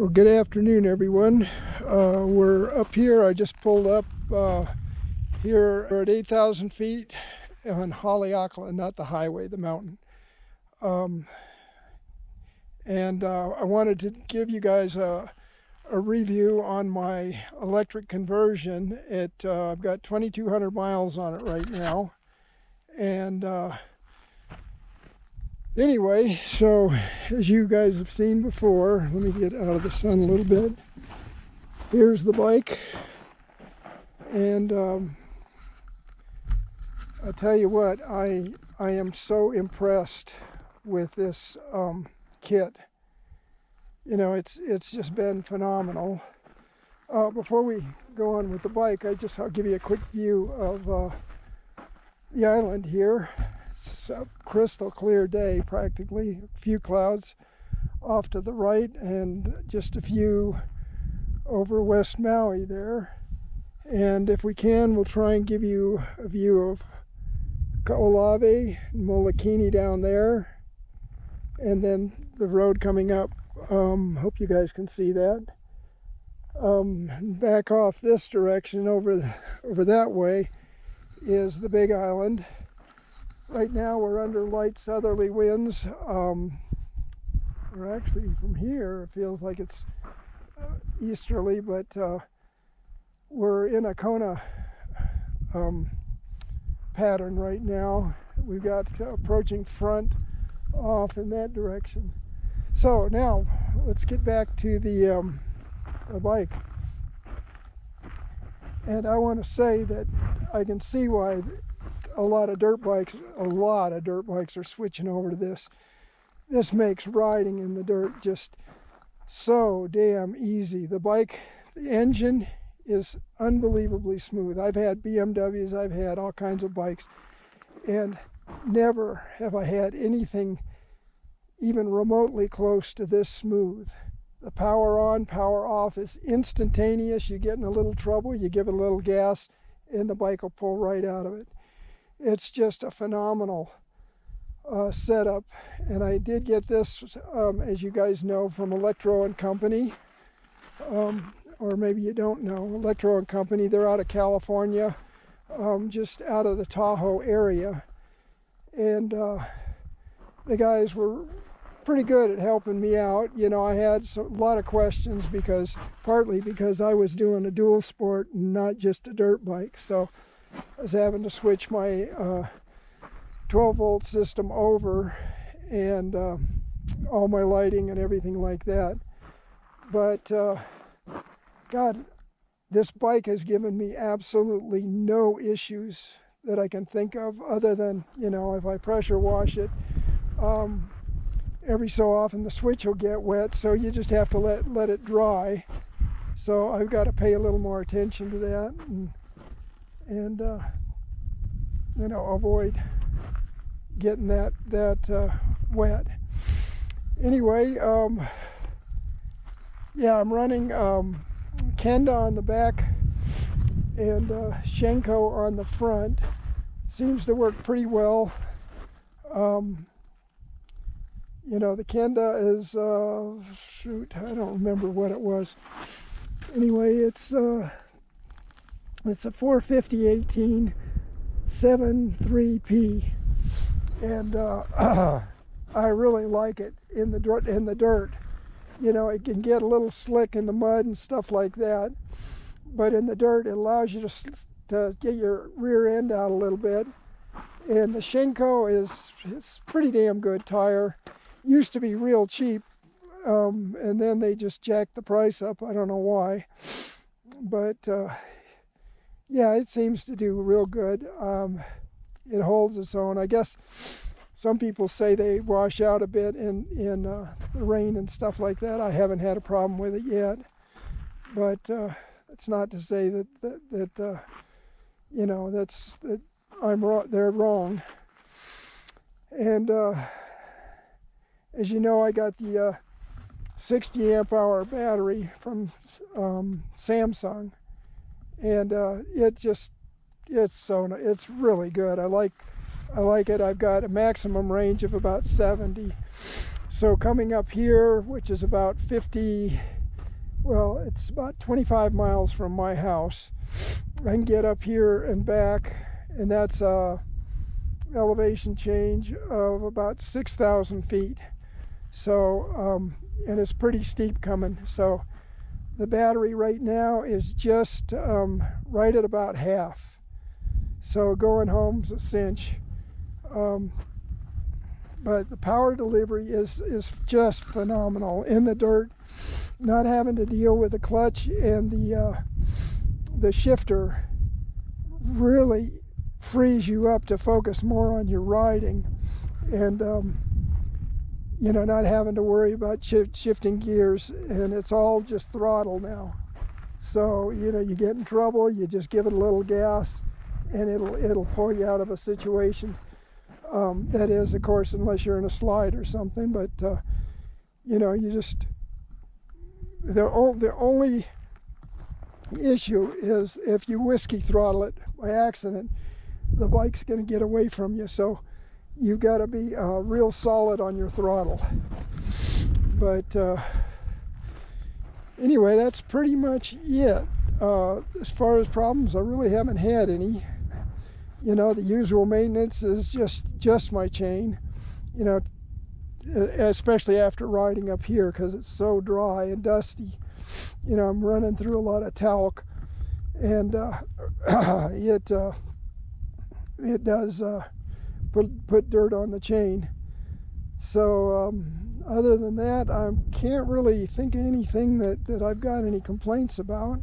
Well, good afternoon, everyone. We're up here. I just pulled up here at 8,000 feet on Haleakala, not the highway, the mountain. And I wanted to give you guys a review on my electric conversion. I've got 2,200 miles on it right now. And anyway, so as you guys have seen before, let me get out of the sun a little bit. Here's the bike, and I'll tell you what, I am so impressed with this kit. You know, it's just been phenomenal. Before we go on with the bike, I'll give you a quick view of the island here. It's a crystal clear day, practically. A few clouds off to the right and just a few over West Maui there. And if we can, we'll try and give you a view of Kaolave and Molokini down there, and then the road coming up. Hope you guys can see that. Back off this direction over that way is the Big Island. Right now we're under light southerly winds. Or actually from here it feels like it's easterly, but we're in a Kona pattern right now. We've got approaching front off in that direction. So now let's get back to the bike. And I want to say that I can see why a lot of dirt bikes are switching over to this. This makes riding in the dirt just so damn easy. The engine is unbelievably smooth. I've had BMWs, I've had all kinds of bikes, and never have I had anything even remotely close to this smooth. The power on, power off is instantaneous. You get in a little trouble, you give it a little gas, and the bike will pull right out of it. It's just a phenomenal setup, and I did get this, as you guys know, from Electro and Company, or maybe you don't know. Electro and Company, they're out of California, just out of the Tahoe area, and the guys were pretty good at helping me out. You know, I had a lot of questions partly because I was doing a dual sport and not just a dirt bike, so I was having to switch my 12-volt system over, and all my lighting and everything like that. But God, this bike has given me absolutely no issues that I can think of, other than, you know, if I pressure wash it, every so often the switch will get wet, so you just have to let it dry. So I've got to pay a little more attention to that, and you know, avoid getting that wet. Anyway, yeah, I'm running Kenda on the back and Shenko on the front. Seems to work pretty well. You know, the Kenda is shoot, I don't remember what it was. Anyway, it's a 450/18 7.3P, and I really like it in the dirt. You know, it can get a little slick in the mud and stuff like that, but in the dirt it allows you to get your rear end out a little bit. And the Shenko is pretty damn good tire. Used to be real cheap, and then they just jacked the price up. I don't know why, but yeah, it seems to do real good. It holds its own. I guess some people say they wash out a bit in the rain and stuff like that. I haven't had a problem with it yet, but it's not to say that you know, that I'm wrong. They're wrong. And as you know, I got the 60 amp hour battery from Samsung, and it's really good. I like it. I've got a maximum range of about 70. So coming up here, which is about 50 well, it's about 25 miles from my house. I can get up here and back, and that's a elevation change of about 6,000 feet. So, and it's pretty steep coming. So the battery right now is just right at about half. So going home's a cinch. But the power delivery is just phenomenal in the dirt. Not having to deal with the clutch and the shifter really frees you up to focus more on your riding, and you know, not having to worry about shifting gears, and it's all just throttle now. So you know, you get in trouble, you just give it a little gas, and it'll pull you out of a situation. That is, of course, unless you're in a slide or something. But you know, you just the only issue is if you whiskey throttle it by accident, the bike's going to get away from you. So you've got to be real solid on your throttle. But anyway, that's pretty much it. As far as problems, I really haven't had any. You know, the usual maintenance is just my chain. You know, especially after riding up here because it's so dry and dusty. You know, I'm running through a lot of talc, and it does put dirt on the chain. So other than that, I can't really think of anything that I've got any complaints about.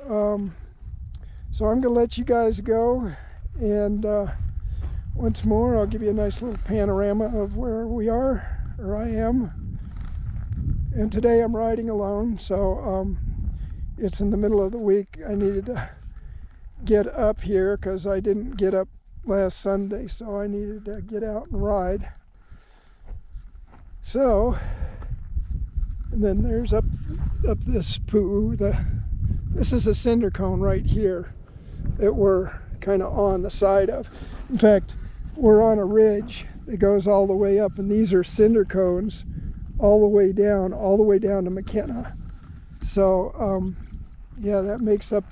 So I'm going to let you guys go, and once more I'll give you a nice little panorama of where we are, or I am. And today I'm riding alone, so it's in the middle of the week. I needed to get up here because I didn't get up last Sunday, so I needed to get out and ride. So, and then there's up this poo. This is a cinder cone right here that we're kind of on the side of. In fact, we're on a ridge that goes all the way up, and these are cinder cones all the way down to McKenna. So yeah, that makes up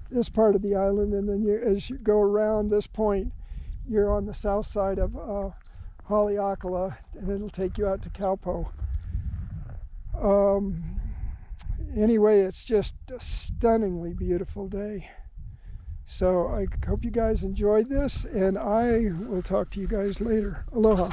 this part of the island, and then as you go around this point, you're on the south side of Haleakala, and it'll take you out to Kaupo. Anyway, it's just a stunningly beautiful day. So I hope you guys enjoyed this, and I will talk to you guys later. Aloha.